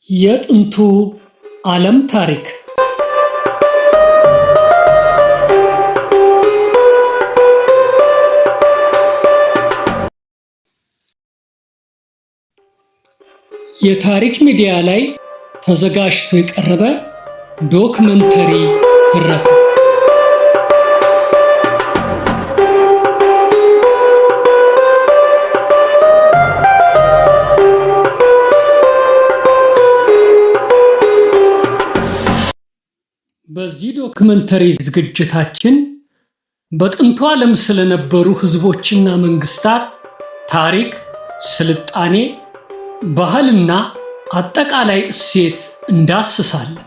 የጥንቱ ዓለም ታሪክ የታሪክ ሚዲያ ላይ ተዘጋጅቶ የቀረበ ዶክመንተሪ ትረካ። በዚህ ዶክመንተሪ ዝግጅታችን በጥንቱ ዓለም ስለነበሩ ህዝቦችና መንግስታት ታሪክ፣ ስልጣኔ፣ ባህልና አጠቃላይ እሴት እንዳስሳለን።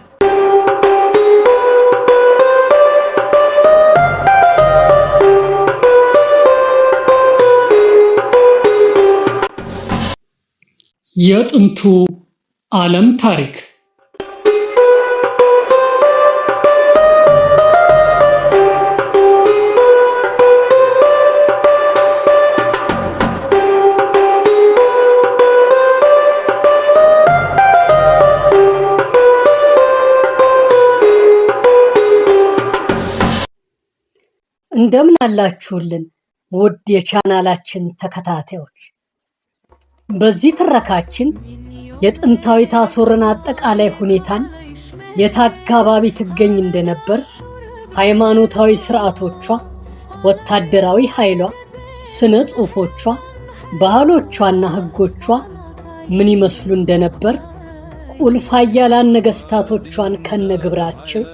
የጥንቱ ዓለም ታሪክ እንደምን አላችሁልን ውድ የቻናላችን ተከታታዮች። በዚህ ትረካችን የጥንታዊት አሦርን አጠቃላይ ሁኔታን፣ የት አካባቢ ትገኝ እንደነበር፣ ሃይማኖታዊ ስርዓቶቿ፣ ወታደራዊ ኃይሏ፣ ስነ ጽሑፎቿ፣ ባህሎቿና ህጎቿ ምን ይመስሉ እንደነበር፣ ቁልፍ ኃያላን ነገስታቶቿን ከነግብራቸው፣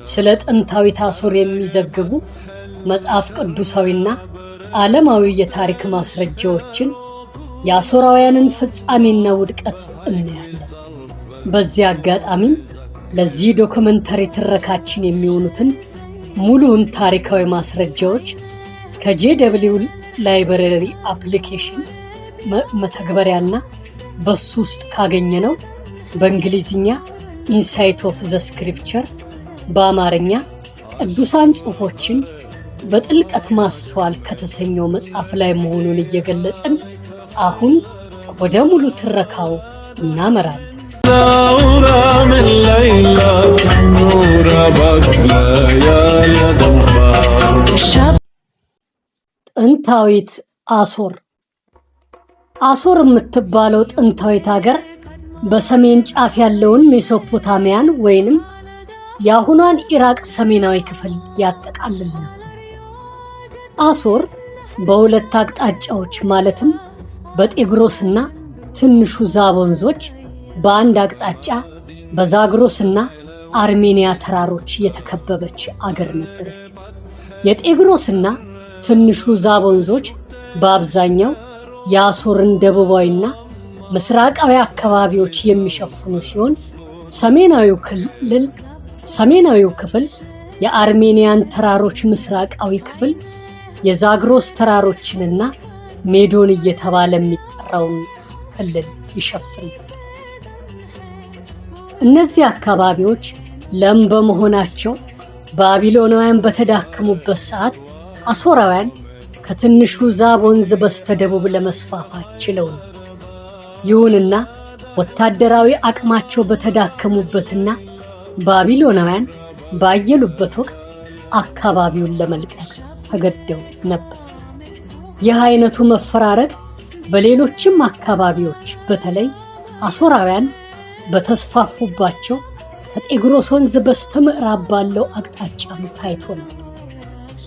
ስለ ጥንታዊት አሦር የሚዘግቡ መጽሐፍ ቅዱሳዊና ዓለማዊ የታሪክ ማስረጃዎችን፣ የአሦራውያንን ፍጻሜና ውድቀት እናያለን። በዚህ አጋጣሚም ለዚህ ዶክመንተሪ ትረካችን የሚሆኑትን ሙሉውን ታሪካዊ ማስረጃዎች ከጄደብሊው ላይብረሪ አፕሊኬሽን መተግበሪያና በሱ ውስጥ ካገኘነው በእንግሊዝኛ ኢንሳይት ኦፍ ዘ ስክሪፕቸር፣ በአማርኛ ቅዱሳን ጽሑፎችን በጥልቀት ማስተዋል ከተሰኘው መጽሐፍ ላይ መሆኑን እየገለጽን አሁን ወደ ሙሉ ትረካው እናመራለን። ጥንታዊት አሦር። አሦር የምትባለው ጥንታዊት ሀገር በሰሜን ጫፍ ያለውን ሜሶፖታሚያን ወይንም የአሁኗን ኢራቅ ሰሜናዊ ክፍል ያጠቃልል ነበር። አሦር በሁለት አቅጣጫዎች ማለትም በጤግሮስና ትንሹ ዛብ ወንዞች በአንድ አቅጣጫ በዛግሮስና አርሜኒያ ተራሮች የተከበበች አገር ነበረች። የጤግሮስና ትንሹ ዛብ ወንዞች በአብዛኛው የአሦርን ደቡባዊና ምስራቃዊ አካባቢዎች የሚሸፍኑ ሲሆን ሰሜናዊው ክፍል የአርሜኒያን ተራሮች ምስራቃዊ ክፍል የዛግሮስ ተራሮችንና ሜዶን እየተባለ የሚጠራውን ክልል ይሸፍናል። እነዚህ አካባቢዎች ለም በመሆናቸው ባቢሎናውያን በተዳከሙበት ሰዓት አሦራውያን ከትንሹ ዛብ ወንዝ በስተደቡብ ለመስፋፋት ችለው ነው። ይሁንና ወታደራዊ አቅማቸው በተዳከሙበትና ባቢሎናውያን ባየሉበት ወቅት አካባቢውን ለመልቀቅ ተገደው ነበር። ይህ አይነቱ መፈራረቅ በሌሎችም አካባቢዎች በተለይ አሦራውያን በተስፋፉባቸው ከጤግሮስ ወንዝ በስተምዕራብ ባለው አቅጣጫም ታይቶ ነበር።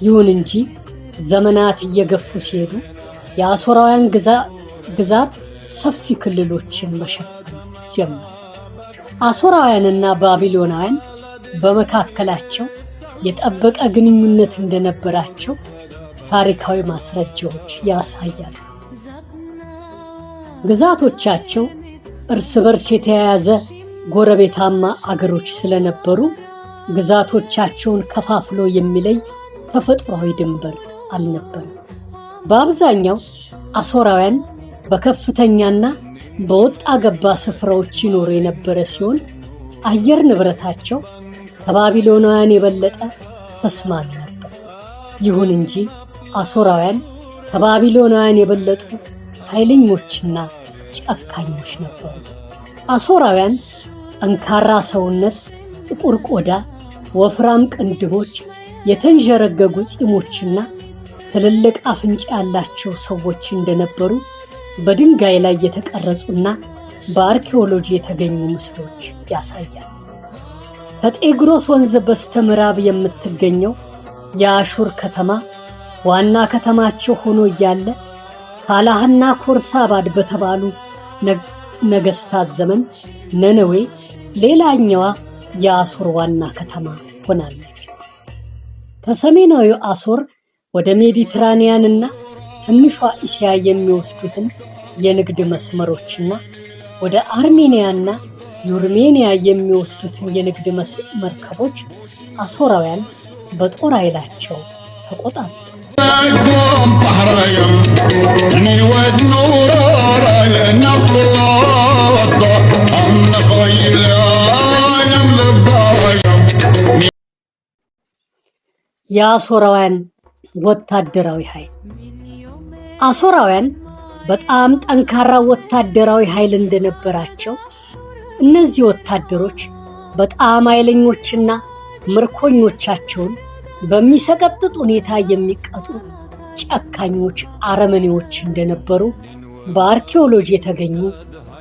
ይሁን እንጂ ዘመናት እየገፉ ሲሄዱ የአሦራውያን ግዛት ሰፊ ክልሎችን መሸፈን ጀመረ። አሦራውያንና ባቢሎናውያን በመካከላቸው የጠበቀ ግንኙነት እንደነበራቸው ታሪካዊ ማስረጃዎች ያሳያሉ። ግዛቶቻቸው እርስ በርስ የተያያዘ ጎረቤታማ አገሮች ስለነበሩ ግዛቶቻቸውን ከፋፍሎ የሚለይ ተፈጥሯዊ ድንበር አልነበረም። በአብዛኛው አሦራውያን በከፍተኛና በወጣ ገባ ስፍራዎች ይኖሩ የነበረ ሲሆን አየር ንብረታቸው ከባቢሎናውያን የበለጠ ተስማሚ ነበር። ይሁን እንጂ አሦራውያን ከባቢሎናውያን የበለጡ ኃይለኞችና ጨካኞች ነበሩ። አሦራውያን ጠንካራ ሰውነት፣ ጥቁር ቆዳ፣ ወፍራም ቅንድቦች፣ የተንዠረገጉ ፂሞችና ትልልቅ አፍንጫ ያላቸው ሰዎች እንደነበሩ በድንጋይ ላይ የተቀረጹና በአርኪኦሎጂ የተገኙ ምስሎች ያሳያል። ከጤግሮስ ወንዝ በስተምዕራብ የምትገኘው የአሹር ከተማ ዋና ከተማቸው ሆኖ እያለ ካላህና ኮርሳባድ በተባሉ ነገሥታት ዘመን ነነዌ ሌላኛዋ የአሦር ዋና ከተማ ሆናለች። ከሰሜናዊው አሦር ወደ ሜዲትራኒያንና ትንሿ እስያ የሚወስዱትን የንግድ መስመሮችና ወደ አርሜኒያና ዩርሜኒያ የሚወስዱትን የንግድ መርከቦች አሦራውያን በጦር ኃይላቸው ተቆጣጠሩ። የአሦራውያን ወታደራዊ ኃይል። አሦራውያን በጣም ጠንካራ ወታደራዊ ኃይል እንደነበራቸው እነዚህ ወታደሮች በጣም ኃይለኞችና ምርኮኞቻቸውን በሚሰቀጥጥ ሁኔታ የሚቀጡ ጨካኞች አረመኔዎች እንደነበሩ በአርኪኦሎጂ የተገኙ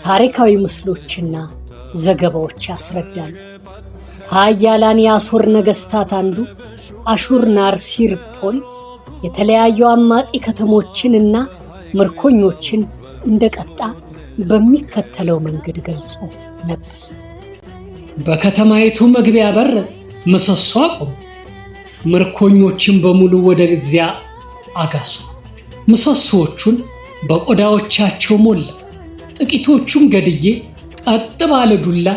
ታሪካዊ ምስሎችና ዘገባዎች ያስረዳሉ። ከኃያላን የአሦር ነገሥታት አንዱ አሹርናርሲርፖል የተለያዩ አማጺ ከተሞችንና ምርኮኞችን እንደቀጣ በሚከተለው መንገድ ገልጾ ነበር። በከተማይቱ መግቢያ በር ምሰሶ አቆሙ። ምርኮኞችን በሙሉ ወደዚያ አጋሱ። ምሰሶዎቹን በቆዳዎቻቸው ሞላ። ጥቂቶቹን ገድዬ ቀጥ ባለ ዱላ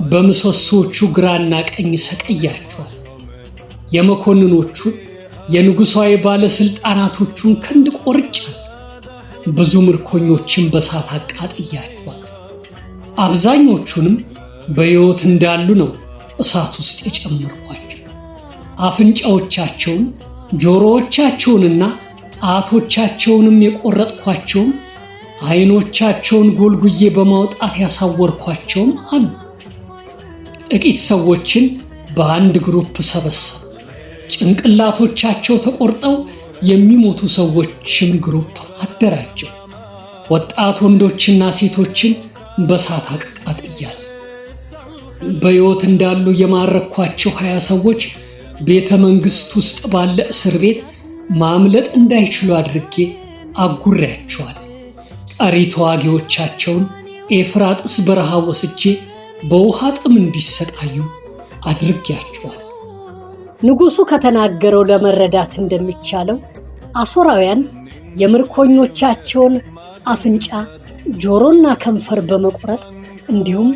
በምሰሶዎቹ ግራና ቀኝ ሰቀያቸዋል። የመኮንኖቹን የንጉሣዊ ባለሥልጣናቶቹን ክንድ ቆርጫል። ብዙ ምርኮኞችን በሳት አቃጥያቸዋል። አብዛኞቹንም በሕይወት እንዳሉ ነው እሳት ውስጥ የጨመርኳቸው። አፍንጫዎቻቸውን፣ ጆሮዎቻቸውንና ጣቶቻቸውንም የቆረጥኳቸውም ዓይኖቻቸውን ጎልጉዬ በማውጣት ያሳወርኳቸውም አሉ። ጥቂት ሰዎችን በአንድ ግሩፕ ሰበሰቡ። ጭንቅላቶቻቸው ተቆርጠው የሚሞቱ ሰዎችን ግሩፕ አደራጀው። ወጣት ወንዶችና ሴቶችን በሳት አቃጥያለሁ። በሕይወት እንዳሉ የማረኳቸው 20 ሰዎች ቤተ መንግሥት ውስጥ ባለ እስር ቤት ማምለጥ እንዳይችሉ አድርጌ አጉሬያቸዋል። ቀሪ ተዋጊዎቻቸውን ኤፍራጥስ በረሃ ወስጄ በውሃ ጥም እንዲሰቃዩ አድርጌያቸዋል። ንጉሡ ከተናገረው ለመረዳት እንደሚቻለው አሦራውያን የምርኮኞቻቸውን አፍንጫ፣ ጆሮና ከንፈር በመቁረጥ እንዲሁም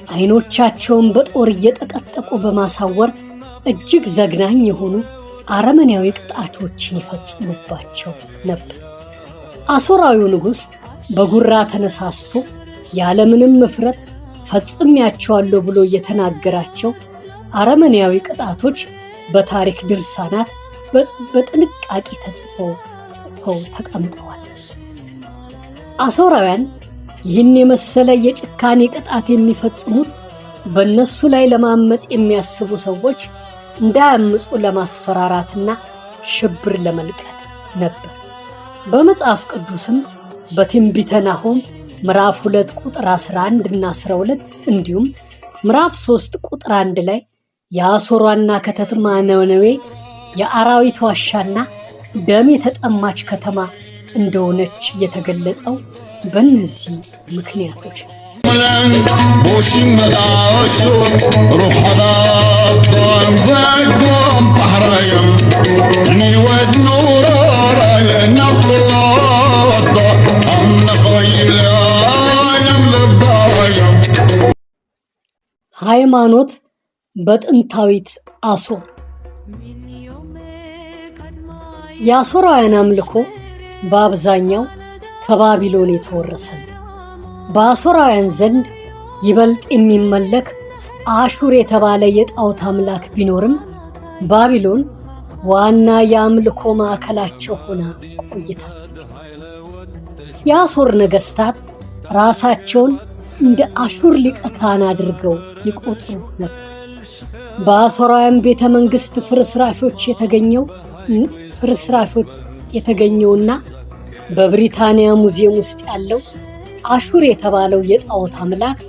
ዓይኖቻቸውን በጦር እየጠቀጠቁ በማሳወር እጅግ ዘግናኝ የሆኑ አረመኔያዊ ቅጣቶችን ይፈጽሙባቸው ነበር። አሦራዊው ንጉሥ በጉራ ተነሳስቶ ያለምንም እፍረት ፈጽሜያቸዋለሁ ብሎ የተናገራቸው አረመኔያዊ ቅጣቶች በታሪክ ድርሳናት በጥንቃቄ ተጽፈው ተቀምጠዋል። አሦራውያን ይህን የመሰለ የጭካኔ ቅጣት የሚፈጽሙት በእነሱ ላይ ለማመፅ የሚያስቡ ሰዎች እንዳያምፁ ለማስፈራራትና ሽብር ለመልቀቅ ነበር። በመጽሐፍ ቅዱስም በትንቢተ ናሆም ምዕራፍ 2 ቁጥር 11 እና 12 እንዲሁም ምዕራፍ 3 ቁጥር 1 ላይ የአሦር ዋና ከተማ ነነዌ የአራዊት ዋሻና ደም የተጠማች ከተማ እንደሆነች የተገለጸው በእነዚህ ምክንያቶች ነው። ሃይማኖት በጥንታዊት አሦር። የአሦራውያን አምልኮ በአብዛኛው ከባቢሎን የተወረሰ ነው። በአሦራውያን ዘንድ ይበልጥ የሚመለክ አሹር የተባለ የጣዖት አምላክ ቢኖርም ባቢሎን ዋና የአምልኮ ማዕከላቸው ሆና ቆይታለች። የአሦር ነገሥታት ራሳቸውን እንደ አሹር ሊቀ ካህን አድርገው ይቆጥሩ ነበር። በአሦራውያን ቤተ መንግሥት ፍርስራሾች የተገኘውና በብሪታንያ ሙዚየም ውስጥ ያለው አሹር የተባለው የጣዖት አምላክ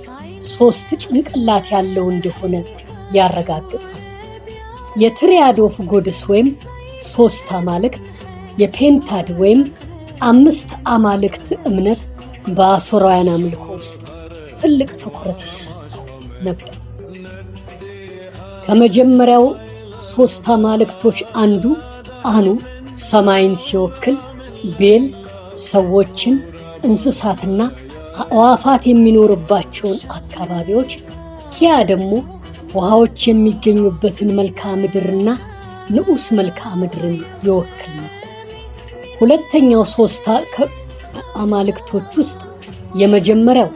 3 ጭንቅላት ያለው እንደሆነ ያረጋግጣል። የትሪያድ ኦፍ ጎድስ ወይም 3 አማልክት፣ የፔንታድ ወይም 5 አማልክት እምነት በአሦራውያን አምልኮ ውስጥ ትልቅ ትኩረት ይሰጣል ነበር። ከመጀመሪያው 3 አማልክቶች አንዱ አኑ ሰማይን ሲወክል፣ ቤል ሰዎችን፣ እንስሳትና አዕዋፋት የሚኖርባቸውን አካባቢዎች፣ ኪያ ደግሞ ውሃዎች የሚገኙበትን መልክዓ ምድርና ንዑስ መልክዓ ምድርን ይወክል ነበር። ሁለተኛው 3 አማልክቶች ውስጥ የመጀመሪያው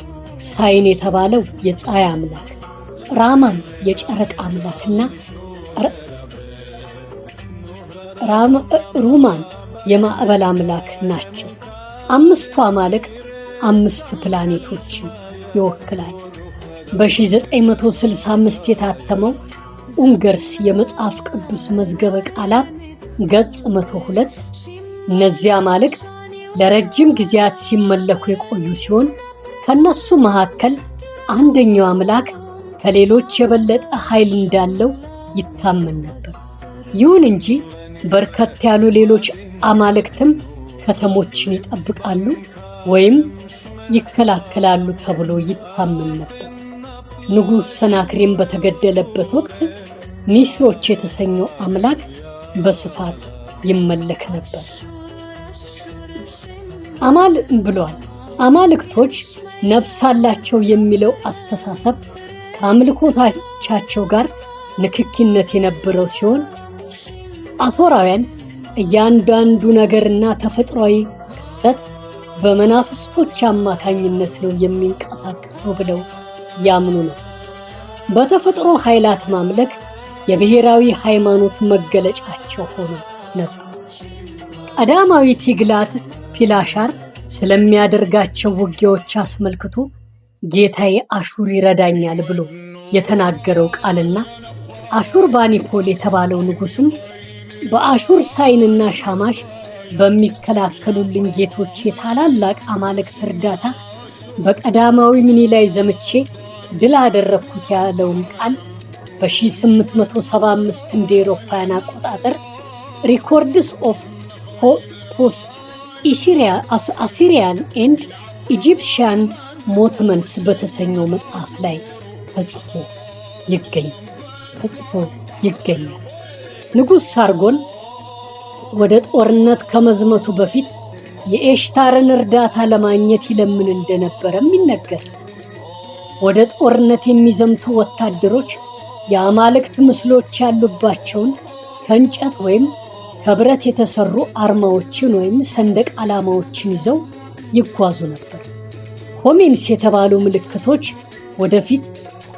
ሳይን የተባለው የፀሐይ አምላክ፣ ራማን የጨረቃ አምላክና ሩማን የማዕበል አምላክ ናቸው። 5ቱ አማልክት 5 ፕላኔቶችን ይወክላል። በ1965 የታተመው ኡንገርስ የመጽሐፍ ቅዱስ መዝገበ ቃላት ገጽ 102 እነዚህ አማልክት ለረጅም ጊዜያት ሲመለኩ የቆዩ ሲሆን ከነሱ መካከል አንደኛው አምላክ ከሌሎች የበለጠ ኃይል እንዳለው ይታመን ነበር። ይሁን እንጂ በርከት ያሉ ሌሎች አማልክትም ከተሞችን ይጠብቃሉ ወይም ይከላከላሉ ተብሎ ይታመን ነበር። ንጉሥ ሰናክሬም በተገደለበት ወቅት ኒስሮች የተሰኘው አምላክ በስፋት ይመለክ ነበር ብሏል። አማልክቶች ነፍስ አላቸው የሚለው አስተሳሰብ ከአምልኮታቸው ጋር ንክኪነት የነበረው ሲሆን አሦራውያን እያንዳንዱ ነገርና ተፈጥሯዊ ክስተት በመናፍስቶች አማካኝነት ነው የሚንቀሳቀሰው ብለው ያምኑ ነው። በተፈጥሮ ኃይላት ማምለክ የብሔራዊ ሃይማኖት መገለጫቸው ሆኖ ነበር። ቀዳማዊ ቲግላት ፒላሻር ስለሚያደርጋቸው ውጊያዎች አስመልክቶ ጌታዬ አሹር ይረዳኛል ብሎ የተናገረው ቃልና አሹር ባኒፖል የተባለው ንጉሥም በአሹር ሳይንና ሻማሽ በሚከላከሉልኝ ጌቶች የታላላቅ አማልክት እርዳታ በቀዳማዊ ምኒልክ ላይ ዘምቼ ድል አደረግኩት ያለውን ቃል በ1875 እንደ አውሮፓውያን አቆጣጠር ሪኮርድስ ኦፍ ፖስት አሲሪያን ኤንድ ኢጂፕሽያን ሞትመንስ በተሰኘው መጽሐፍ ላይ ተጽፎ ይገኛል። ንጉሥ ሳርጎን ወደ ጦርነት ከመዝመቱ በፊት የኤሽታርን እርዳታ ለማግኘት ይለምን እንደነበረም ይነገራል። ወደ ጦርነት የሚዘምቱ ወታደሮች የአማልክት ምስሎች ያሉባቸውን ከእንጨት ወይም ከብረት የተሰሩ አርማዎችን ወይም ሰንደቅ ዓላማዎችን ይዘው ይጓዙ ነበር። ኮሜንስ የተባሉ ምልክቶች ወደፊት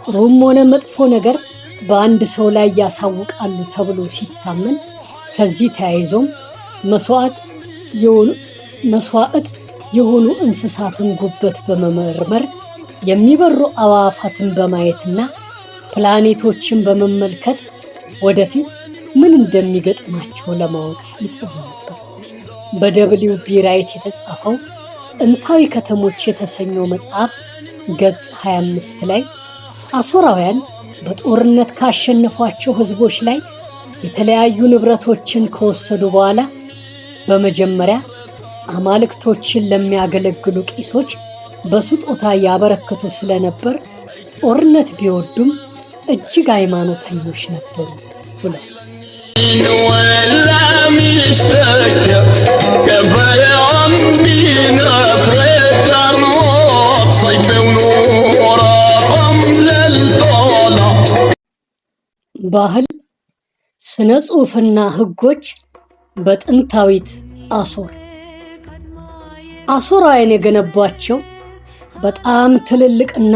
ጥሩም ሆነ መጥፎ ነገር በአንድ ሰው ላይ ያሳውቃሉ ተብሎ ሲታመን ከዚህ ተያይዞም መስዋዕት የሆኑ እንስሳትን ጉበት በመመርመር የሚበሩ አዕዋፋትን በማየትና ፕላኔቶችን በመመልከት ወደፊት ምን እንደሚገጥማቸው ለማወቅ ይጥሩ ነበር። በደብሊው ቢ ራይት የተጻፈው ጥንታዊ ከተሞች የተሰኘው መጽሐፍ ገጽ 25 ላይ አሦራውያን በጦርነት ካሸነፏቸው ሕዝቦች ላይ የተለያዩ ንብረቶችን ከወሰዱ በኋላ በመጀመሪያ አማልክቶችን ለሚያገለግሉ ቄሶች በስጦታ ያበረክቱ ስለነበር ጦርነት ቢወዱም እጅግ ሃይማኖተኞች ነበሩ ብሏል። ባህል፣ ስነ ጽሑፍና ሕጎች በጥንታዊት አሦር አሦራውያን የገነቧቸው በጣም ትልልቅና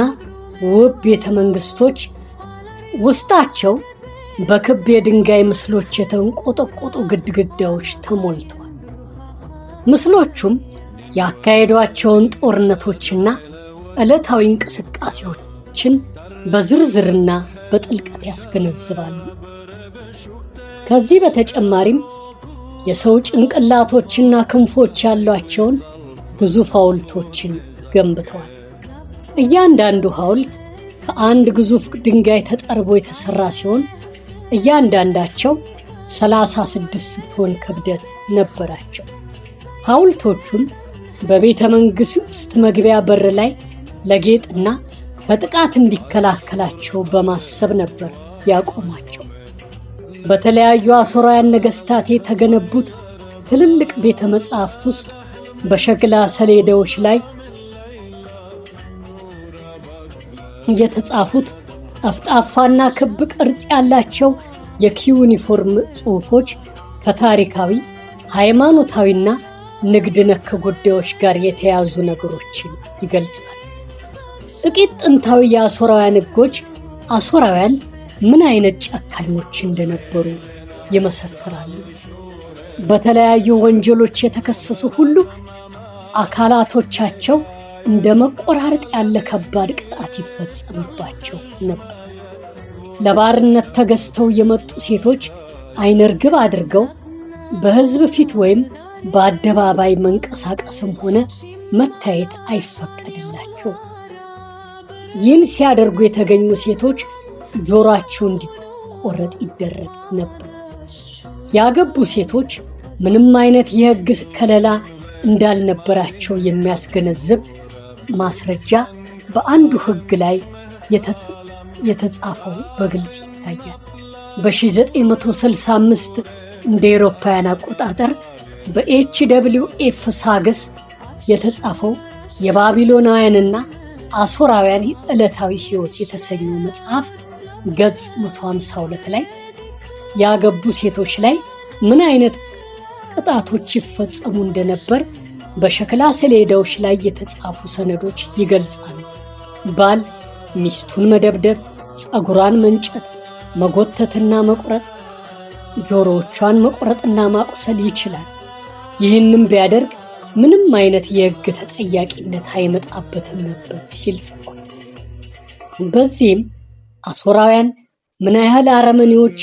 ውብ ቤተ መንግሥቶች ውስጣቸው በክብ የድንጋይ ምስሎች የተንቆጠቆጡ ግድግዳዎች ተሞልተዋል። ምስሎቹም ያካሄዷቸውን ጦርነቶችና ዕለታዊ እንቅስቃሴዎችን በዝርዝርና በጥልቀት ያስገነዝባሉ። ከዚህ በተጨማሪም የሰው ጭንቅላቶችና ክንፎች ያሏቸውን ግዙፍ ሐውልቶችን ገንብተዋል። እያንዳንዱ ሐውልት ከአንድ ግዙፍ ድንጋይ ተጠርቦ የተሰራ ሲሆን እያንዳንዳቸው 36 ቶን ክብደት ነበራቸው። ሐውልቶቹም በቤተ መንግሥት መግቢያ በር ላይ ለጌጥና ከጥቃት እንዲከላከላቸው በማሰብ ነበር ያቆሟቸው። በተለያዩ አሦራውያን ነገሥታት የተገነቡት ትልልቅ ቤተ መጻሕፍት ውስጥ በሸክላ ሰሌዳዎች ላይ የተጻፉት ጠፍጣፋና ክብ ቅርጽ ያላቸው የኪዩኒፎርም ጽሑፎች ከታሪካዊ፣ ሃይማኖታዊና ንግድ ነክ ጉዳዮች ጋር የተያዙ ነገሮችን ይገልጻል። ጥቂት ጥንታዊ የአሦራውያን ሕጎች አሦራውያን ምን አይነት ጨካኞች እንደነበሩ ይመሰክራሉ። በተለያዩ ወንጀሎች የተከሰሱ ሁሉ አካላቶቻቸው እንደ መቆራረጥ ያለ ከባድ ቅጣት ይፈጸምባቸው ነበር። ለባርነት ተገዝተው የመጡ ሴቶች ዓይነ ርግብ አድርገው በሕዝብ ፊት ወይም በአደባባይ መንቀሳቀስም ሆነ መታየት አይፈቀድላቸው። ይህን ሲያደርጉ የተገኙ ሴቶች ጆሮአቸው እንዲቆረጥ ይደረግ ነበር። ያገቡ ሴቶች ምንም አይነት የሕግ ከለላ እንዳልነበራቸው የሚያስገነዝብ ማስረጃ በአንዱ ሕግ ላይ የተጻፈው በግልጽ ይታያል። በ1965 እንደ አውሮፓውያን አቆጣጠር በኤችደብሊውኤፍ ሳግስ የተጻፈው የባቢሎናውያንና አሦራውያን ዕለታዊ ሕይወት የተሰኘው መጽሐፍ ገጽ 152 ላይ ያገቡ ሴቶች ላይ ምን አይነት ቅጣቶች ይፈጸሙ እንደነበር በሸክላ ሰሌዳዎች ላይ የተጻፉ ሰነዶች ይገልጻሉ። ባል ሚስቱን መደብደብ፣ ፀጉሯን መንጨት፣ መጎተትና መቁረጥ፣ ጆሮዎቿን መቁረጥና ማቁሰል ይችላል። ይህንም ቢያደርግ ምንም አይነት የሕግ ተጠያቂነት አይመጣበትም ነበር ሲል ጽፏል። በዚህም አሦራውያን ምን ያህል አረመኔዎች፣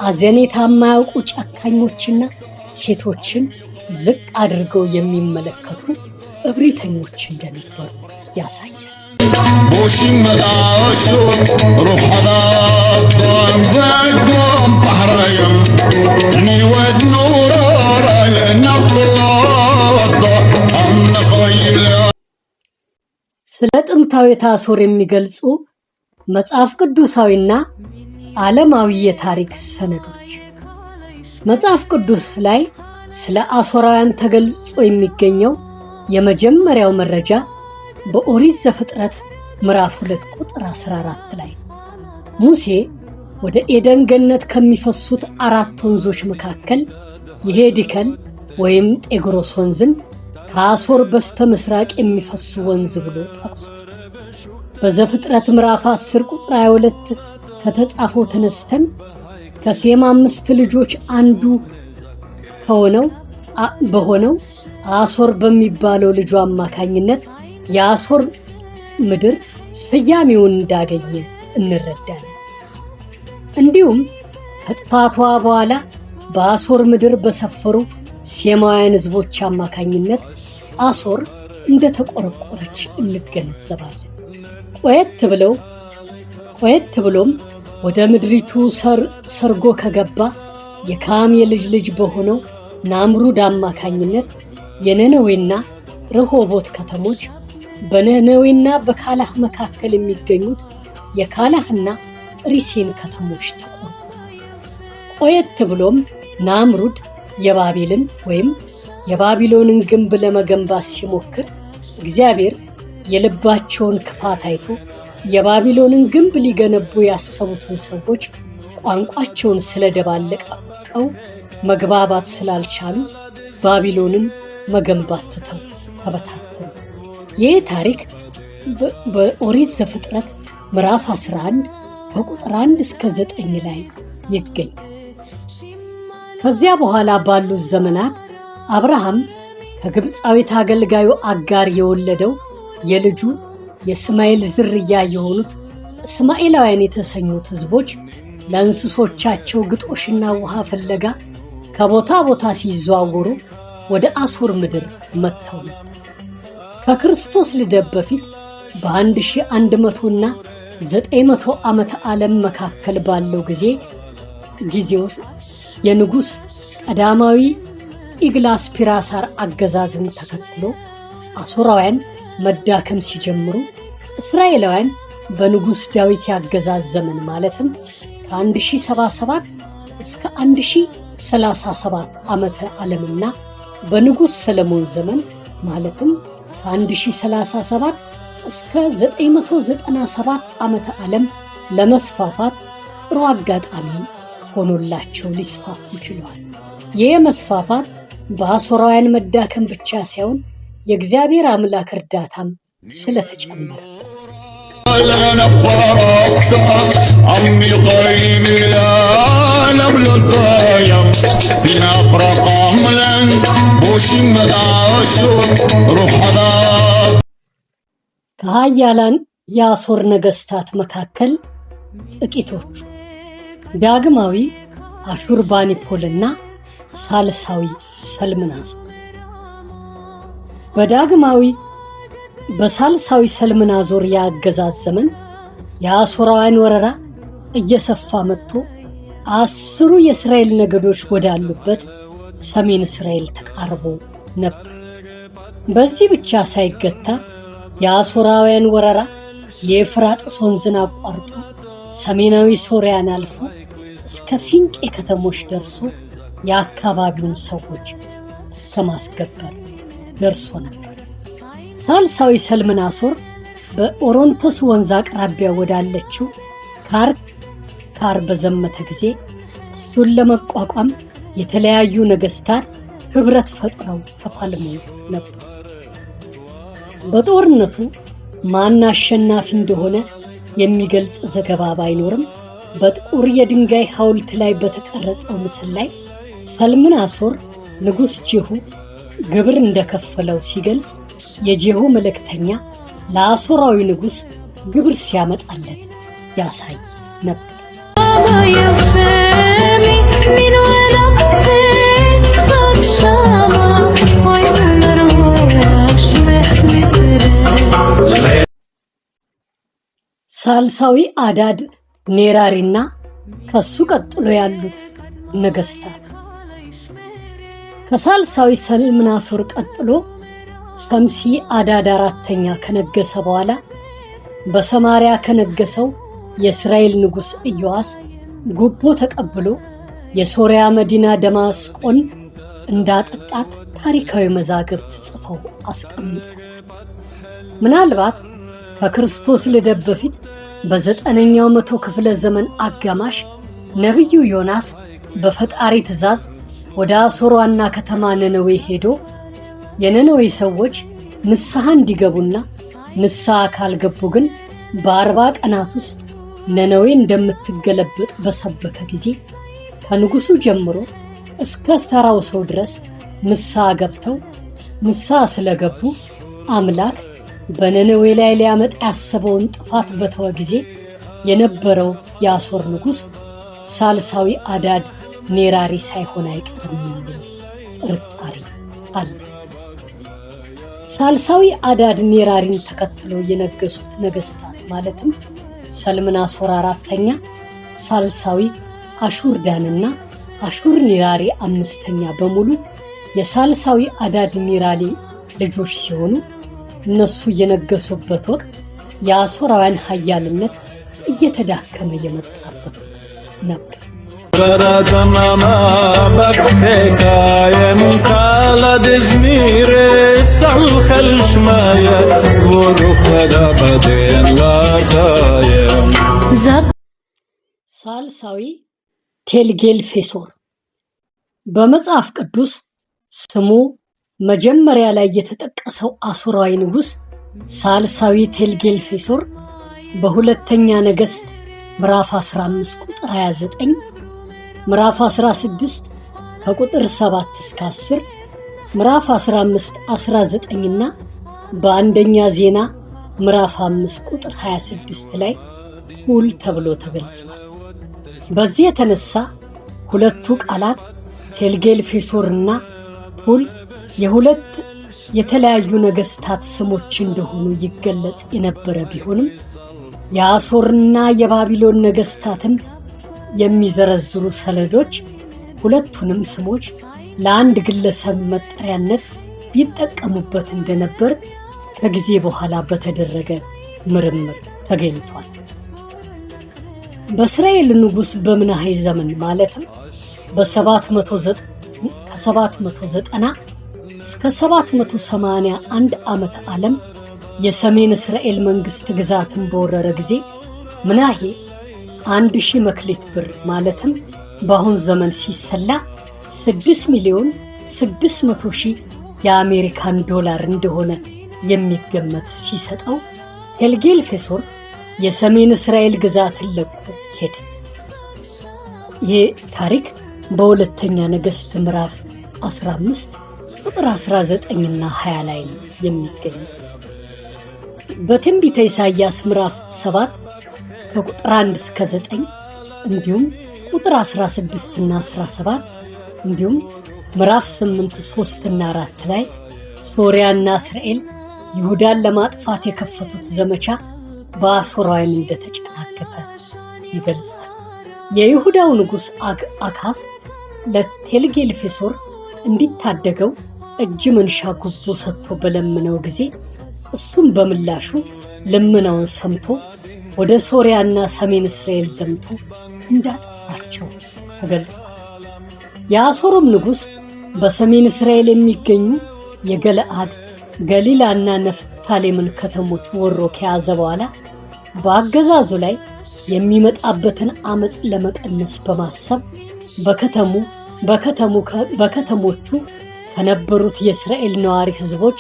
አዘኔታ የማያውቁ ጨካኞችና ሴቶችን ዝቅ አድርገው የሚመለከቱ እብሪተኞች እንደነበሩ ያሳያል። ስለ ጥንታዊት አሦር የሚገልጹ መጽሐፍ ቅዱሳዊና ዓለማዊ የታሪክ ሰነዶች። መጽሐፍ ቅዱስ ላይ ስለ አሦራውያን ተገልጾ የሚገኘው የመጀመሪያው መረጃ በኦሪት ዘፍጥረት ምዕራፍ 2 ቁጥር 14 ላይ ሙሴ ወደ ኤደን ገነት ከሚፈሱት 4 ወንዞች መካከል የሄዲከል ወይም ጤግሮስ ወንዝን ከአሦር በስተ ምስራቅ የሚፈስ ወንዝ ብሎ ጠቅሷል። በዘፍጥረት ምዕራፍ 10 ቁጥር 22 ከተጻፈው ተነስተን ከሴም 5 ልጆች አንዱ በሆነው አሦር በሚባለው ልጁ አማካኝነት የአሦር ምድር ስያሜውን እንዳገኘ እንረዳለን። እንዲሁም ከጥፋቷ በኋላ በአሦር ምድር በሰፈሩ ሴማውያን ሕዝቦች አማካኝነት አሦር እንደተቆረቆረች እንገነዘባለን። ቆየት ብሎም ወደ ምድሪቱ ሰርጎ ከገባ የካም የልጅ ልጅ በሆነው ናምሩድ አማካኝነት የነነዌና ረሆቦት ከተሞች በነነዌና በካላህ መካከል የሚገኙት የካላህና ሪሴን ከተሞች ተቆረቆሩ። ቆየት ብሎም ናምሩድ የባቢልን ወይም የባቢሎንን ግንብ ለመገንባት ሲሞክር እግዚአብሔር የልባቸውን ክፋት አይቶ የባቢሎንን ግንብ ሊገነቡ ያሰቡትን ሰዎች ቋንቋቸውን ስለደባለቀው መግባባት ስላልቻሉ ባቢሎንን መገንባት ትተው ተበታተኑ። ይህ ታሪክ በኦሪት ዘፍጥረት ምዕራፍ 11 ከቁጥር 1 እስከ 9 ላይ ይገኛል። ከዚያ በኋላ ባሉት ዘመናት አብርሃም ከግብፃዊት አገልጋዩ አጋር የወለደው የልጁ የእስማኤል ዝርያ የሆኑት እስማኤላውያን የተሰኙት ሕዝቦች ለእንስሶቻቸው ግጦሽና ውሃ ፍለጋ ከቦታ ቦታ ሲዘዋወሩ ወደ አሦር ምድር መጥተው ነበር። ከክርስቶስ ልደት በፊት በ1100 እና 900 ዓመተ ዓለም መካከል ባለው ጊዜ ውስጥ የንጉሥ ቀዳማዊ ጢግላስፒራሳር አገዛዝን ተከትሎ አሦራውያን መዳከም ሲጀምሩ እስራኤላውያን በንጉሥ ዳዊት ያገዛዝ ዘመን ማለትም ከ1077 እስከ 1037 ዓመተ ዓለምና በንጉሥ ሰለሞን ዘመን ማለትም ከ1037 እስከ 997 ዓመተ ዓለም ለመስፋፋት ጥሩ አጋጣሚ ሆኖላቸው ሊስፋፉ ችለዋል። ይህ መስፋፋት በአሦራውያን መዳከም ብቻ ሳይሆን የእግዚአብሔር አምላክ እርዳታም ስለተጨመረ ከኃያላን የአሦር ነገሥታት መካከል ጥቂቶቹ ዳግማዊ አሹርባኒፖልና ሳልሳዊ ሰልምናሶር። በሳልሳዊ ሰልምናሶር የአገዛዝ ዘመን የአሦራውያን ወረራ እየሰፋ መጥቶ 10 የእስራኤል ነገዶች ወዳሉበት ሰሜን እስራኤል ተቃርቦ ነበር። በዚህ ብቻ ሳይገታ የአሦራውያን ወረራ የኤፍራጥስ ወንዝን አቋርጦ ሰሜናዊ ሶርያን አልፎ እስከ ፊንቄ ከተሞች ደርሶ የአካባቢውን ሰዎች እስከ ማስገበር ደርሶ ነበር። ሳልሳዊ ሰልምናሶር በኦሮንቶስ ወንዝ አቅራቢያ ወዳለችው ካር በዘመተ ጊዜ እሱን ለመቋቋም የተለያዩ ነገሥታት ኅብረት ፈጥረው ተፋልመውት ነበር። በጦርነቱ ማን አሸናፊ እንደሆነ የሚገልጽ ዘገባ ባይኖርም በጥቁር የድንጋይ ሐውልት ላይ በተቀረጸው ምስል ላይ ሰልምናሶር ንጉሥ ጄሁ ግብር እንደከፈለው ሲገልጽ የጄሁ መልእክተኛ ለአሦራዊ ንጉሥ ግብር ሲያመጣለት ያሳይ ነበር። ሳልሳዊ አዳድ ኔራሪና ከሱ ቀጥሎ ያሉት ነገሥታት ከሳልሳዊ ሰልምናሶር ቀጥሎ ሰምሲ አዳድ አራተኛ ከነገሰ በኋላ በሰማርያ ከነገሰው የእስራኤል ንጉሥ ኢዮአስ ጉቦ ተቀብሎ የሶርያ መዲና ደማስቆን እንዳጠቃት ታሪካዊ መዛግብት ጽፈው አስቀምጠዋል። ምናልባት ከክርስቶስ ልደት በፊት በ9ኛው መቶ ክፍለ ዘመን አጋማሽ ነቢዩ ዮናስ በፈጣሪ ትእዛዝ ወደ አሦር ዋና ከተማ ነነዌ ሄዶ የነነዌ ሰዎች ንስሐ እንዲገቡና ንስሐ ካልገቡ ግን በ40 ቀናት ውስጥ ነነዌ እንደምትገለበጥ በሰበከ ጊዜ ከንጉሡ ጀምሮ እስከ ተራው ሰው ድረስ ንስሐ ገብተው ንስሐ ስለገቡ አምላክ በነነዌ ላይ ሊያመጣ ያሰበውን ጥፋት በተወ ጊዜ የነበረው የአሦር ንጉሥ ሳልሳዊ አዳድ ኔራሪ ሳይሆን አይቀርም የሚል ጥርጣሬ አለ። ሳልሳዊ አዳድ ኔራሪን ተከትሎ የነገሱት ነገሥታት ማለትም ሰልምናሶር አራተኛ፣ ሳልሳዊ አሹርዳንና አሹር ኔራሪ አምስተኛ በሙሉ የሳልሳዊ አዳድ ኔራሪ ልጆች ሲሆኑ እነሱ የነገሱበት ወቅት የአሦራውያን ኃያልነት እየተዳከመ የመጣበት ወቅት ነበር። ሳልሳዊ ቴልጌልፌሶር በመጽሐፍ ቅዱስ ስሙ መጀመሪያ ላይ የተጠቀሰው አሦራዊ ንጉሥ ሳልሳዊ ቴልጌልፌሶር በሁለተኛ ነገሥት ምዕራፍ 15 ቁጥር 29፣ ምዕራፍ 16 ከቁጥር 7 እስከ 10፣ ምዕራፍ 15 19 እና በአንደኛ ዜና ምዕራፍ 5 ቁጥር 26 ላይ ፑል ተብሎ ተገልጿል። በዚህ የተነሳ ሁለቱ ቃላት ቴልጌልፌሶር እና ፑል የሁለት የተለያዩ ነገስታት ስሞች እንደሆኑ ይገለጽ የነበረ ቢሆንም የአሦርና የባቢሎን ነገስታትን የሚዘረዝሩ ሰነዶች ሁለቱንም ስሞች ለአንድ ግለሰብ መጠሪያነት ይጠቀሙበት እንደነበር ከጊዜ በኋላ በተደረገ ምርምር ተገኝቷል። በእስራኤል ንጉሥ በምናሄ ዘመን ማለትም ከ790 እስከ 781 ዓመተ ዓለም የሰሜን እስራኤል መንግሥት ግዛትን በወረረ ጊዜ ምናሄ 1000 መክሊት ብር ማለትም በአሁን ዘመን ሲሰላ 6,600,000 የአሜሪካን ዶላር እንደሆነ የሚገመት ሲሰጠው ቴልጌልፌሶር የሰሜን እስራኤል ግዛትን ለቆ ሄደ። ይህ ታሪክ በሁለተኛ ነገሥት ምዕራፍ 15 ቁጥር 19ና 20 ላይ ነው የሚገኘው። በትንቢተ ኢሳይያስ ምዕራፍ 7 ከቁጥር 1 እስከ 9 እንዲሁም ቁጥር 16 እና 17 እንዲሁም ምዕራፍ 8 3 እና 4 ላይ ሶርያና እስራኤል ይሁዳን ለማጥፋት የከፈቱት ዘመቻ በአሦራውያን እንደተጨናገፈ ይገልጻል። የይሁዳው ንጉሥ አካዝ ለቴልጌልፌሶር እንዲታደገው እጅ መንሻ ጉቦ ሰጥቶ በለመነው ጊዜ እሱም በምላሹ ልመናውን ሰምቶ ወደ ሶርያና ሰሜን እስራኤል ዘምቶ እንዳጠፋቸው ተገልጧል። የአሦርም ንጉሥ በሰሜን እስራኤል የሚገኙ የገለአድ፣ ገሊላና ነፍታሌምን ከተሞች ወሮ ከያዘ በኋላ በአገዛዙ ላይ የሚመጣበትን አመፅ ለመቀነስ በማሰብ በከተሞቹ ከነበሩት የእስራኤል ነዋሪ ሕዝቦች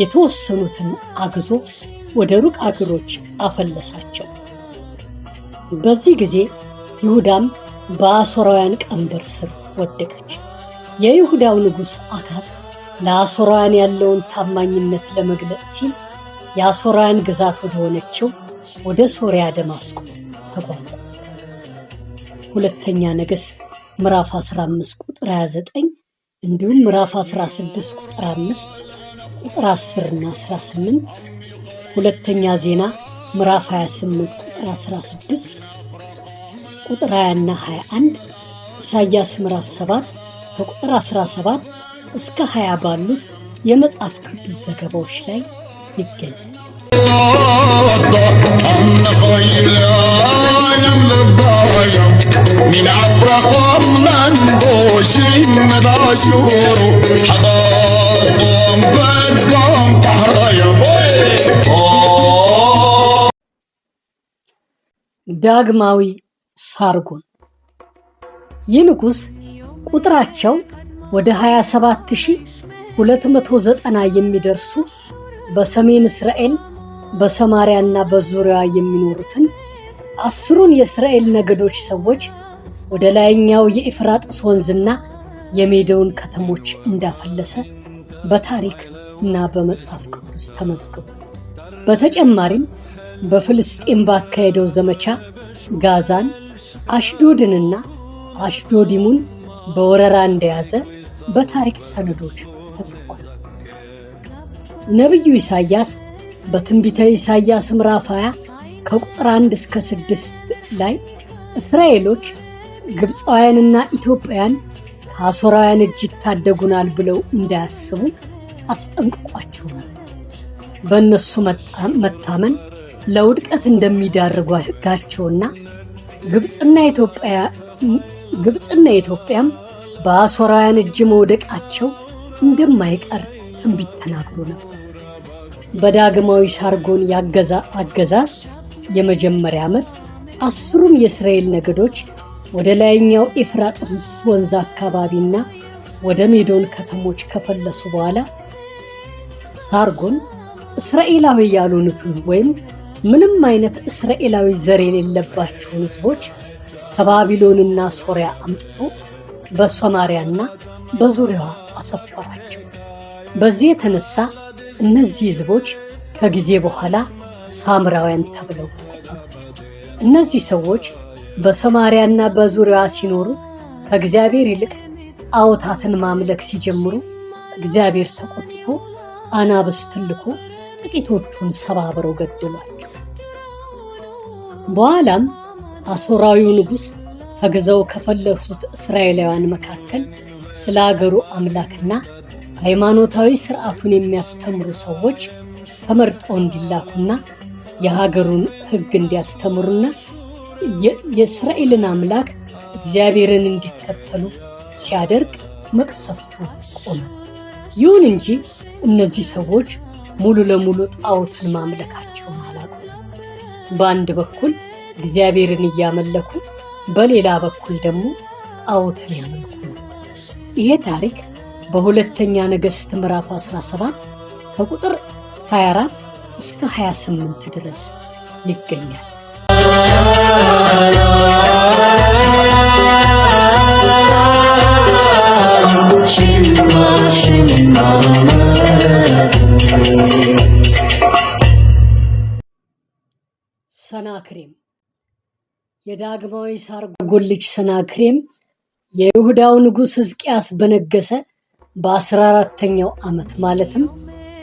የተወሰኑትን አግዞ ወደ ሩቅ አገሮች አፈለሳቸው። በዚህ ጊዜ ይሁዳም በአሦራውያን ቀንበር ስር ወደቀች። የይሁዳው ንጉሥ አካዝ ለአሦራውያን ያለውን ታማኝነት ለመግለጽ ሲል የአሦራውያን ግዛት ወደ ሆነችው ወደ ሶርያ ደማስቆ ተጓዘ። ሁለተኛ ነገሥት ምዕራፍ 15 ቁጥር 29 እንዲሁም ምዕራፍ 16 ቁጥር 5 ቁጥር 10 እና 18፣ ሁለተኛ ዜና ምዕራፍ 28 ቁጥር 16 ቁጥር 20 እና 21፣ ኢሳይያስ ምዕራፍ 7 ከቁጥር 17 እስከ 20 ባሉት የመጽሐፍ ቅዱስ ዘገባዎች ላይ ይገኛል። ዳግማዊ ሳርጎን። ይህ ንጉሥ ቁጥራቸው ወደ 27,290 የሚደርሱ በሰሜን እስራኤል በሰማርያና በዙሪያዋ የሚኖሩትን 10ሩን የእስራኤል ነገዶች ሰዎች ወደ ላይኛው የኤፍራጥስ ወንዝና የሜዶን ከተሞች እንዳፈለሰ በታሪክ እና በመጽሐፍ ቅዱስ ተመዝግቧል። በተጨማሪም በፍልስጤም ባካሄደው ዘመቻ ጋዛን፣ አሽዶድንና አሽዶዲሙን በወረራ እንደያዘ በታሪክ ሰነዶች ተጽፏል። ነቢዩ ኢሳይያስ በትንቢተ ኢሳይያስ ምዕራፍ 20 ከቁጥር 1 እስከ 6 ላይ እስራኤሎች ግብፃውያንና ኢትዮጵያን ከአሦራውያን እጅ ይታደጉናል ብለው እንዳያስቡ አስጠንቅቋቸዋል። በእነሱ መታመን ለውድቀት እንደሚዳርጓቸውና ግብፅና ኢትዮጵያም በአሦራውያን እጅ መውደቃቸው እንደማይቀር ትንቢት ተናግሮ ነበር። በዳግማዊ ሳርጎን አገዛዝ የመጀመሪያ ዓመት 10ሩም የእስራኤል ነገዶች ወደ ላይኛው ኤፍራጥስ ወንዝ አካባቢና ወደ ሜዶን ከተሞች ከፈለሱ በኋላ ሳርጎን እስራኤላዊ ያልሆኑትን ወይም ምንም አይነት እስራኤላዊ ዘር የሌለባቸውን ሕዝቦች ከባቢሎንና ሶርያ አምጥቶ በሰማርያና በዙሪያዋ አሰፈራቸው። በዚህ የተነሳ እነዚህ ሕዝቦች ከጊዜ በኋላ ሳምራውያን ተብለው ተጠሩ። እነዚህ ሰዎች በሰማርያና በዙሪያዋ ሲኖሩ ከእግዚአብሔር ይልቅ ጣዖታትን ማምለክ ሲጀምሩ እግዚአብሔር ተቆጥቶ አናብስትን ልኮ ጥቂቶቹን ሰባብረው ገደሏቸው። በኋላም አሦራዊው ንጉሥ ተግዘው ከፈለሱት እስራኤላውያን መካከል ስለ አገሩ አምላክና ሃይማኖታዊ ሥርዓቱን የሚያስተምሩ ሰዎች ተመርጠው እንዲላኩና የሀገሩን ሕግ እንዲያስተምሩና የእስራኤልን አምላክ እግዚአብሔርን እንዲከተሉ ሲያደርግ መቅሰፍቱ ቆመ። ይሁን እንጂ እነዚህ ሰዎች ሙሉ ለሙሉ ጣዖትን ማምለካቸውን አላቆሙም። በአንድ በኩል እግዚአብሔርን እያመለኩ፣ በሌላ በኩል ደግሞ ጣዖትን ያመልኩ ነበር። ይሄ ታሪክ በሁለተኛ ነገሥት ምዕራፍ 17 ከቁጥር 24 እስከ 28 ድረስ ይገኛል። ሰናክሬም የዳግማዊ ሳርጎን ልጅ ሰናክሬም የይሁዳው ንጉሥ ሕዝቅያስ በነገሰ በ14ኛው ዓመት ማለትም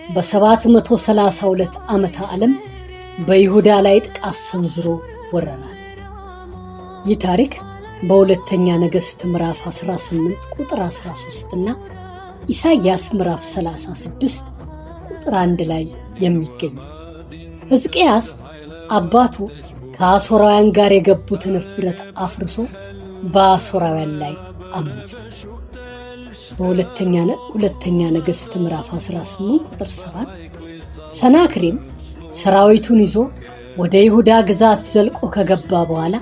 በ732 ዓመተ ዓለም በይሁዳ ላይ ጥቃት ሰንዝሮ ወረራት። ይህ ታሪክ በሁለተኛ ነገሥት ምዕራፍ 18 ቁጥር 13 እና ኢሳይያስ ምዕራፍ 36 ቁጥር 1 ላይ የሚገኝ። ሕዝቅያስ አባቱ ከአሦራውያን ጋር የገቡትን ኅብረት አፍርሶ በአሦራውያን ላይ አመፀ። በሁለተኛ ነገሥት ምዕራፍ 18 ቁጥር 7 ሰናክሬም ሰራዊቱን ይዞ ወደ ይሁዳ ግዛት ዘልቆ ከገባ በኋላ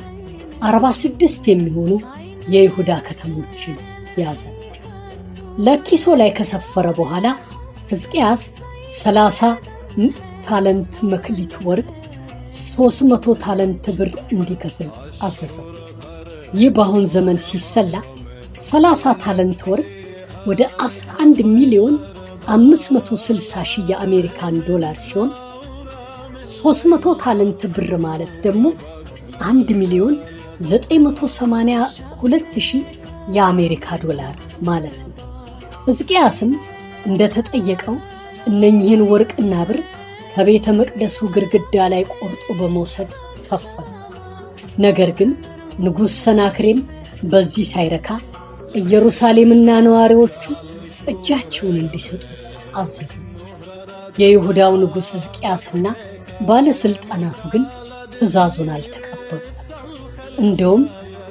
46 የሚሆኑ የይሁዳ ከተሞችን ያዘ። ለኪሶ ላይ ከሰፈረ በኋላ ሕዝቅያስ 30 ታለንት መክሊት ወርቅ፣ 300 ታለንት ብር እንዲከፍል አዘዘው። ይህ በአሁን ዘመን ሲሰላ 30 ታለንት ወርቅ ወደ 11 ሚሊዮን 560 ሺህ የአሜሪካን ዶላር ሲሆን 300 ታለንት ብር ማለት ደግሞ 1 ሚሊዮን 982 ሺህ የአሜሪካ ዶላር ማለት ነው። ሕዝቅያስም እንደተጠየቀው እነኚህን ወርቅና ብር ከቤተ መቅደሱ ግድግዳ ላይ ቆርጦ በመውሰድ ከፈለ። ነገር ግን ንጉሥ ሰናክሬም በዚህ ሳይረካ ኢየሩሳሌምና ነዋሪዎቹ እጃቸውን እንዲሰጡ አዘዘ። የይሁዳው ንጉሥ ሕዝቅያስና ባለሥልጣናቱ ግን ትእዛዙን አልተቀበሉም። እንደውም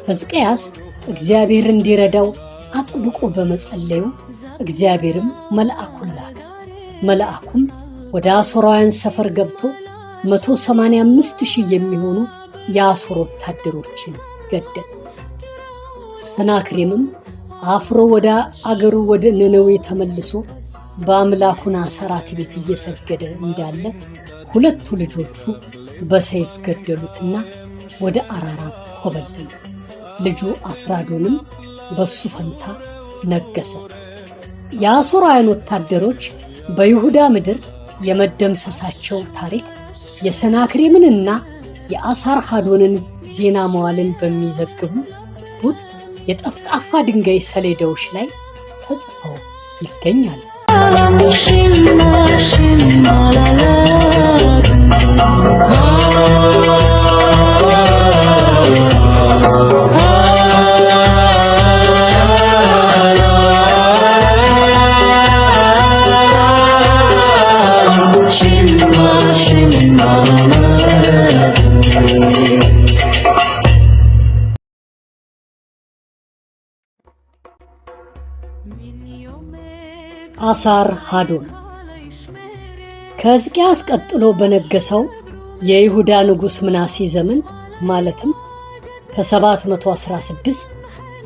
ሕዝቅያስ እግዚአብሔር እንዲረዳው አጥብቆ በመጸለዩ እግዚአብሔርም መልአኩን ላከ። መልአኩም ወደ አሦራውያን ሰፈር ገብቶ 185 ሺህ የሚሆኑ የአሦር ወታደሮችን ገደለ። ሰናክሬምም አፍሮ ወደ አገሩ ወደ ነነዌ ተመልሶ በአምላኩን አሰራት ቤት እየሰገደ እንዳለ ሁለቱ ልጆቹ በሰይፍ ገደሉትና ወደ አራራት ኮበለሉ። ልጁ አስራዶንም በሱ ፈንታ ነገሰ። የአሦራውያን ወታደሮች በይሁዳ ምድር የመደምሰሳቸው ታሪክ የሰናክሬምንና የአሳርሃዶንን ዜና መዋዕልን በሚዘግቡት የጠፍጣፋ ድንጋይ ሰሌዳዎች ላይ ተጽፈው ይገኛል። አሳርሃዶን ከሕዝቅያስ ቀጥሎ በነገሰው የይሁዳ ንጉሥ ምናሴ ዘመን ማለትም ከ716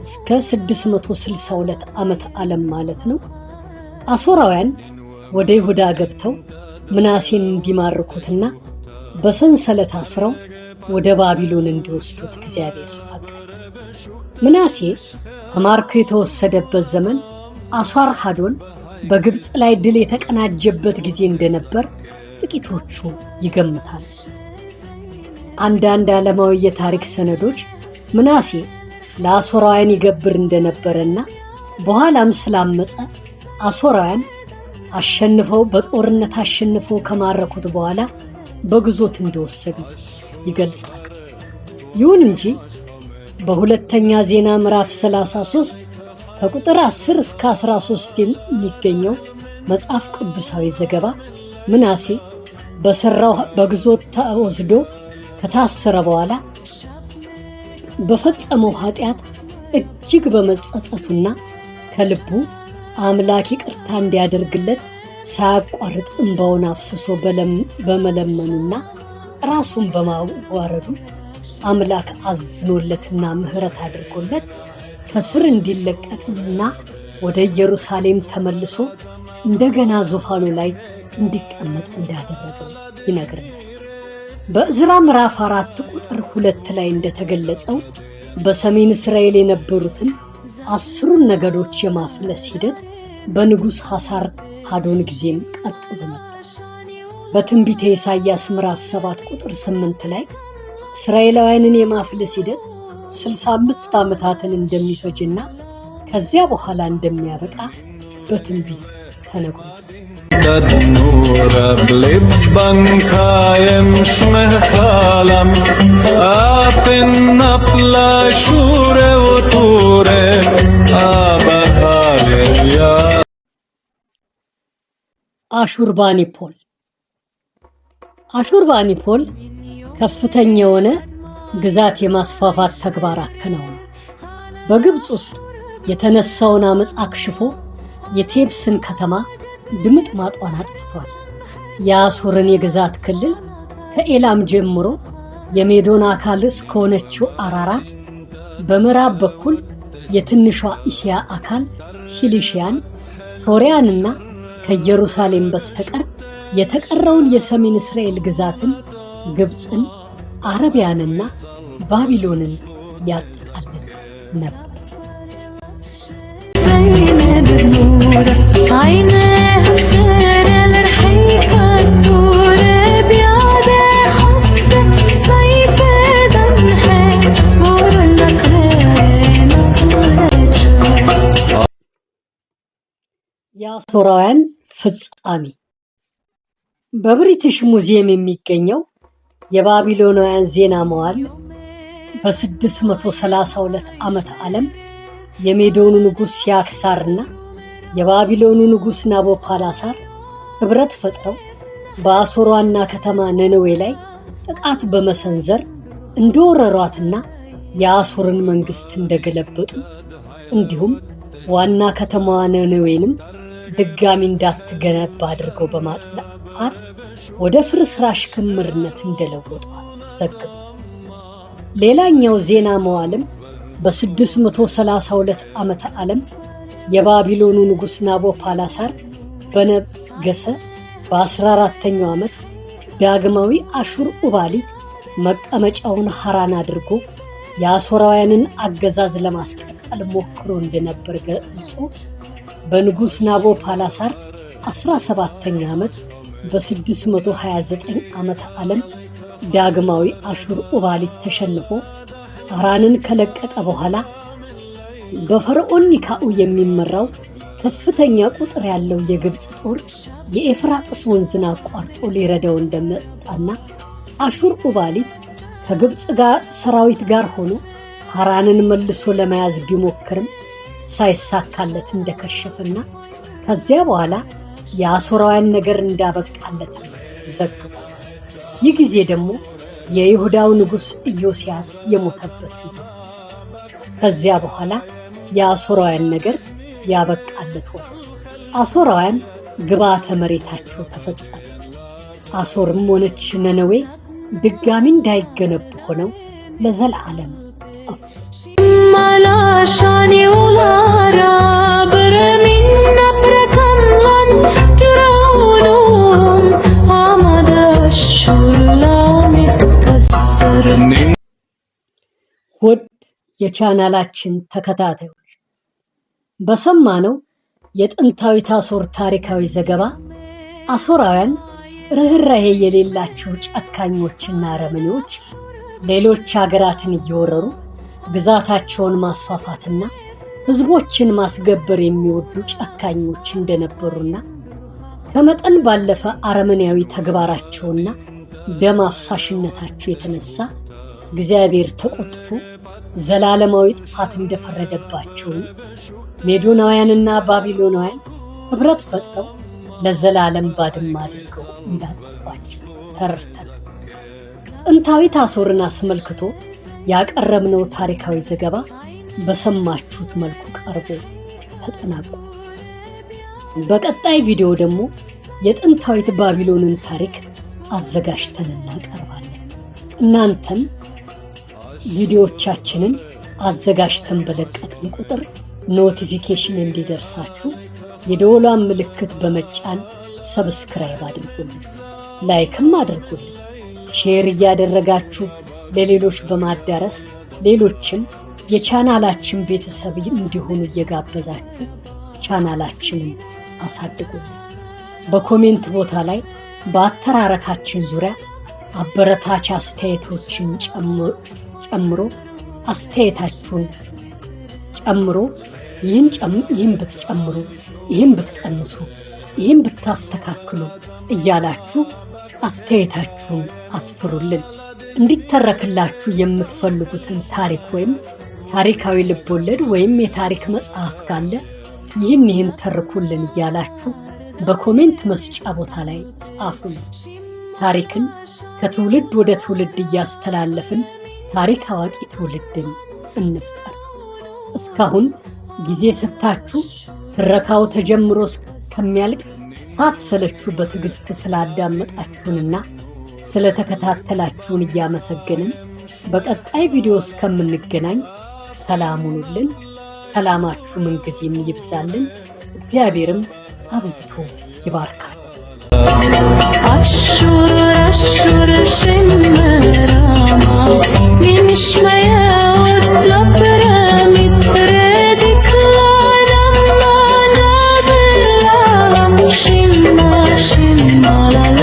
እስከ 662 ዓመተ ዓለም ማለት ነው። አሦራውያን ወደ ይሁዳ ገብተው ምናሴን እንዲማርኩትና በሰንሰለት አስረው ወደ ባቢሎን እንዲወስዱት እግዚአብሔር ፈቀደ። ምናሴ ተማርኮ የተወሰደበት ዘመን አሳርሃዶን በግብፅ ላይ ድል የተቀናጀበት ጊዜ እንደነበር ጥቂቶቹ ይገምታሉ። አንዳንድ ዓለማዊ የታሪክ ሰነዶች ምናሴ ለአሦራውያን ይገብር እንደነበረና በኋላም ስላመፀ አሦራውያን በጦርነት አሸንፈው ከማረኩት በኋላ በግዞት እንደወሰዱት ይገልጻል። ይሁን እንጂ በሁለተኛ ዜና ምዕራፍ 33 ከቁጥር 10 እስከ 13 የሚገኘው መጽሐፍ ቅዱሳዊ ዘገባ ምናሴ በሰራው በግዞት ተወስዶ ከታሰረ በኋላ በፈጸመው ኃጢአት እጅግ በመጸጸቱና ከልቡ አምላክ ይቅርታ እንዲያደርግለት ሳያቋርጥ እንባውን አፍስሶ በመለመኑና ራሱን በማዋረዱ አምላክ አዝኖለትና ምሕረት አድርጎለት ከስር እንዲለቀቅና ወደ ኢየሩሳሌም ተመልሶ እንደገና ዙፋኑ ላይ እንዲቀመጥ እንዳደረገው ይነግረናል። በዕዝራ ምዕራፍ 4 ቁጥር 2 ላይ እንደተገለጸው በሰሜን እስራኤል የነበሩትን 10ሩን ነገዶች የማፍለስ ሂደት በንጉሥ ሐሳር ሃዶን ጊዜም ቀጥሎ ነበር። በትንቢተ ኢሳይያስ ምዕራፍ 7 ቁጥር 8 ላይ እስራኤላውያንን የማፍለስ ሂደት 65 ዓመታትን እንደሚፈጅና ከዚያ በኋላ እንደሚያበቃ በትንቢት ተነግሯል። تدنور بلبن كايم شمهالم أبن أبلا شورة وطورة أبهاليا አሹርባኒፖል አሹርባኒፖል ከፍተኛ የሆነ ግዛት የማስፋፋት ተግባር አከናውኗል። በግብፅ ውስጥ የተነሳውን አመፅ አክሽፎ የቴብስን ከተማ ድምጥ ማጧን አጥፍቷል። የአሦርን የግዛት ክልል ከኤላም ጀምሮ የሜዶን አካል እስከሆነችው አራራት፣ በምዕራብ በኩል የትንሿ እስያ አካል ሲሊሽያን፣ ሶርያንና ከኢየሩሳሌም በስተቀር የተቀረውን የሰሜን እስራኤል ግዛትን ግብፅን፣ አረቢያንና ባቢሎንን ያጠቃልል ነበር። የአሦራውያን ፍጻሜ በብሪቲሽ ሙዚየም የሚገኘው የባቢሎናውያን ዜና መዋዕል በ632 ዓመተ ዓለም የሜዶኑ ንጉሥ ሲያክሳርና የባቢሎኑ ንጉሥ ናቡከደነፆር ኅብረት ፈጥረው በአሦር ዋና ከተማ ነነዌ ላይ ጥቃት በመሰንዘር እንደወረሯትና የአሦርን መንግሥት እንደገለበጡ እንዲሁም ዋና ከተማዋ ነነዌንም ድጋሚ እንዳትገነባ አድርገው በማጥፋት ወደ ፍርስራሽ ክምርነት እንደለወጧት ዘግቧል። ሌላኛው ዜና መዋዕልም በ632 ዓመተ ዓለም የባቢሎኑ ንጉሥ ናቡከደነፆር በነገሰ በ14ኛው ዓመት ዳግማዊ አሹርኡባሊት መቀመጫውን ሐራን አድርጎ የአሦራውያንን አገዛዝ ለማስቀጠል ሞክሮ እንደነበር ገልጾ በንጉሥ ናቡከደነፆር 17ኛ ዓመት በ629 ዓመተ ዓለም ዳግማዊ አሹርኡባሊት ተሸንፎ ሐራንን ከለቀቀ በኋላ በፈርዖን ኒካኡ የሚመራው ከፍተኛ ቁጥር ያለው የግብፅ ጦር የኤፍራጥስ ወንዝን አቋርጦ ሊረዳው እንደመጣና አሹርኡባሊት ከግብፅ ሰራዊት ጋር ሆኖ ሐራንን መልሶ ለመያዝ ቢሞክርም ሳይሳካለት እንደከሸፈና ከዚያ በኋላ የአሦራውያን ነገር እንዳበቃለት ዘግቧል። ይህ ጊዜ ደግሞ የይሁዳው ንጉሥ ኢዮስያስ የሞተበት ጊዜ። ከዚያ በኋላ የአሦራውያን ነገር ያበቃለት ሆነ። አሦራውያን ግብዓተ መሬታቸው ተፈጸመ። አሦርም ሆነች ነነዌ ድጋሚ እንዳይገነቡ ሆነው ለዘላለም ጠፉ። ውድ የቻናላችን ተከታታዮች በሰማነው የጥንታዊት አሦር ታሪካዊ ዘገባ አሦራውያን ርህራሄ የሌላቸው ጨካኞችና አረመኔዎች ሌሎች ሀገራትን እየወረሩ ግዛታቸውን ማስፋፋትና ህዝቦችን ማስገበር የሚወዱ ጨካኞች እንደነበሩና ከመጠን ባለፈ አረመኔያዊ ተግባራቸውና ደም አፍሳሽነታቸው የተነሳ እግዚአብሔር ተቆጥቶ ዘላለማዊ ጥፋት እንደፈረደባቸው ሜዶናውያንና ባቢሎናውያን ህብረት ፈጥረው ለዘላለም ባድማ አድርገው እንዳጠፏቸው ተረድተናል። ጥንታዊት አሦርን አስመልክቶ ያቀረብነው ታሪካዊ ዘገባ በሰማችሁት መልኩ ቀርቦ ተጠናቋል። በቀጣይ ቪዲዮ ደግሞ የጥንታዊት ባቢሎንን ታሪክ አዘጋጅተን እናቀርባለን። እናንተም ቪዲዮዎቻችንን አዘጋጅተን በለቀቅን ቁጥር ኖቲፊኬሽን እንዲደርሳችሁ የደወሏን ምልክት በመጫን ሰብስክራይብ አድርጉልን፣ ላይክም አድርጉልን። ሼር እያደረጋችሁ ለሌሎች በማዳረስ ሌሎችም የቻናላችን ቤተሰብ እንዲሆኑ እየጋበዛችሁ ቻናላችንን አሳድጉልን። በኮሜንት ቦታ ላይ በአተራረካችን ዙሪያ አበረታች አስተያየቶችን ጨምሮ አስተያየታችሁን ጨምሮ ይህን ብትጨምሩ፣ ይህን ብትቀንሱ፣ ይህን ብታስተካክሉ እያላችሁ አስተያየታችሁን አስፍሩልን። እንዲተረክላችሁ የምትፈልጉትን ታሪክ ወይም ታሪካዊ ልቦለድ ወይም የታሪክ መጽሐፍ ካለ ይህን ተርኩልን እያላችሁ በኮሜንት መስጫ ቦታ ላይ ጻፉልን። ታሪክን ከትውልድ ወደ ትውልድ እያስተላለፍን ታሪክ አዋቂ ትውልድን እንፍጠር። እስካሁን ጊዜ ሰጥታችሁ ትረካው ተጀምሮ እስከሚያልቅ ሳትሰለቹ በትዕግስት ስላዳመጣችሁንና ስለተከታተላችሁን እያመሰገንን በቀጣይ ቪዲዮ እስከምንገናኝ ሰላም ሁኑልን። ሰላማችሁ ምንጊዜም ይብዛልን። እግዚአብሔርም አብዝቶ ይባርካል። አሹር አሹር ሽመራማ ሚንሽመያ ወጥለበረ ሚትረዲክ ላናና ብላ ሽማ ሽማ ላላ